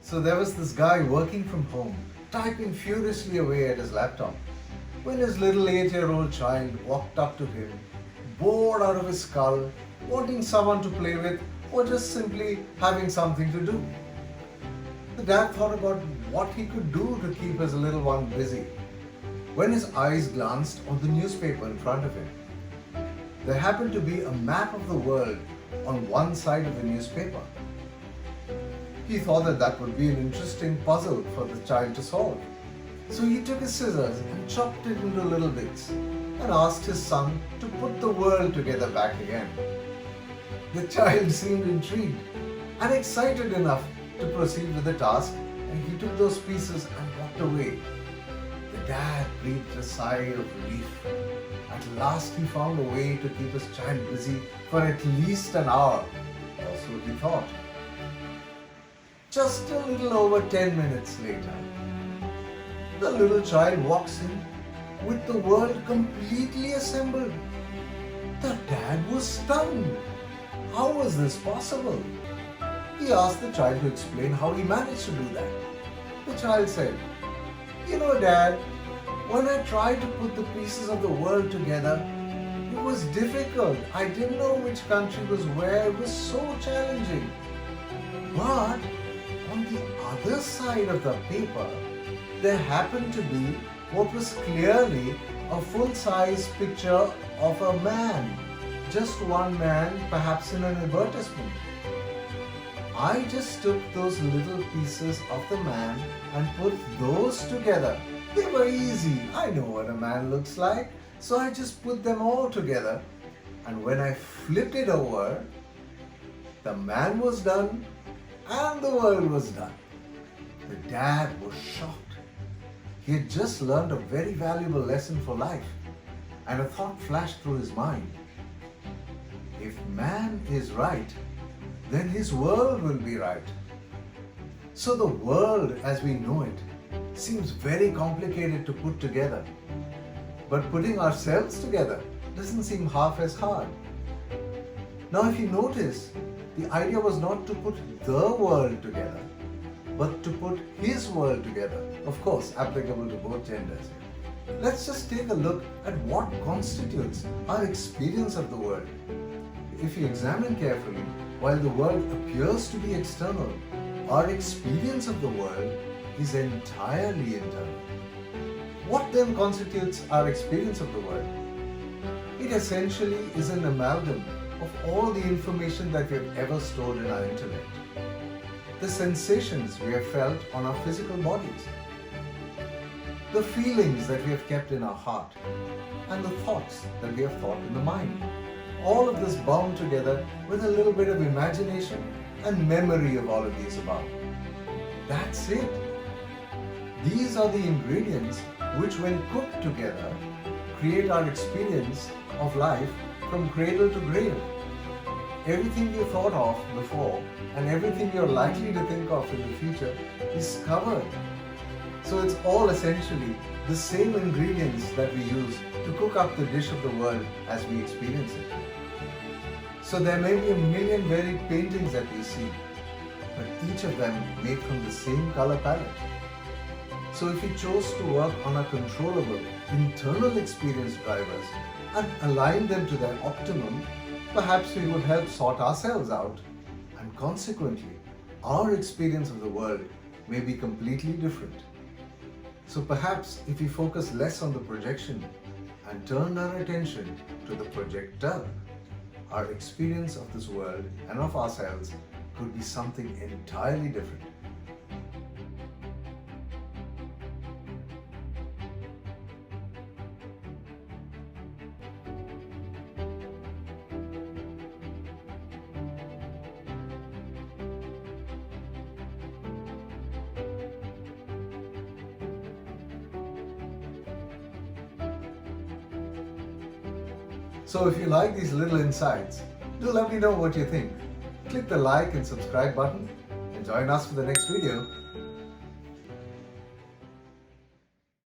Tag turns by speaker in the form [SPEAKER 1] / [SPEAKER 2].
[SPEAKER 1] So there was this guy working from home, typing furiously away at his laptop, when his little 8-year-old child walked up to him, bored out of his skull, wanting someone to play with, or just simply having something to do. The dad thought about what he could do to keep his little one busy, when his eyes glanced on the newspaper in front of him. There happened to be a map of the world on one side of the newspaper. He thought that would be an interesting puzzle for the child to solve. So he took his scissors and chopped it into little bits and asked his son to put the world together back again. The child seemed intrigued and excited enough to proceed with the task, and he took those pieces and walked away. The dad breathed a sigh of relief. At last he found a way to keep his child busy for at least an hour, or so he thought. Just a little over 10 minutes later, the little child walks in with the world completely assembled. The dad was stunned. How was this possible? He asked the child to explain how he managed to do that. The child said, "You know, Dad, when I tried to put the pieces of the world together, it was difficult. I didn't know which country was where. It was so challenging. But on the other side of the paper, there happened to be what was clearly a full-size picture of a man. Just one man, perhaps in an advertisement. I just took those little pieces of the man and put those together. They were easy. I know what a man looks like. So I just put them all together. And when I flipped it over, the man was done and the world was done." The dad was shocked. He had just learned a very valuable lesson for life, and a thought flashed through his mind. If man is right, then his world will be right. So the world as we know it seems very complicated to put together. But putting ourselves together doesn't seem half as hard. Now if you notice, the idea was not to put the world together, but to put his world together. Of course, applicable to both genders. Let's just take a look at what constitutes our experience of the world. If you examine carefully, while the world appears to be external, our experience of the world is entirely internal. What then constitutes our experience of the world? It essentially is an amalgam of all the information that we have ever stored in our intellect. The sensations we have felt on our physical bodies, the feelings that we have kept in our heart, and the thoughts that we have thought in the mind. All of this bound together with a little bit of imagination and memory of all of these above. That's it. These are the ingredients which, when cooked together, create our experience of life from cradle to grave. Everything you thought of before and everything you're likely to think of in the future is covered. So it's all essentially the same ingredients that we use to cook up the dish of the world as we experience it. So there may be a million varied paintings that we see, but each of them made from the same color palette. So if we chose to work on our controllable internal experience drivers and align them to their optimum, perhaps we would help sort ourselves out, and consequently, our experience of the world may be completely different. So perhaps if we focus less on the projection and turn our attention to the projector, our experience of this world and of ourselves could be something entirely different. So if you like these little insights, do let me know what you think. Click the like and subscribe button and join us for the next video.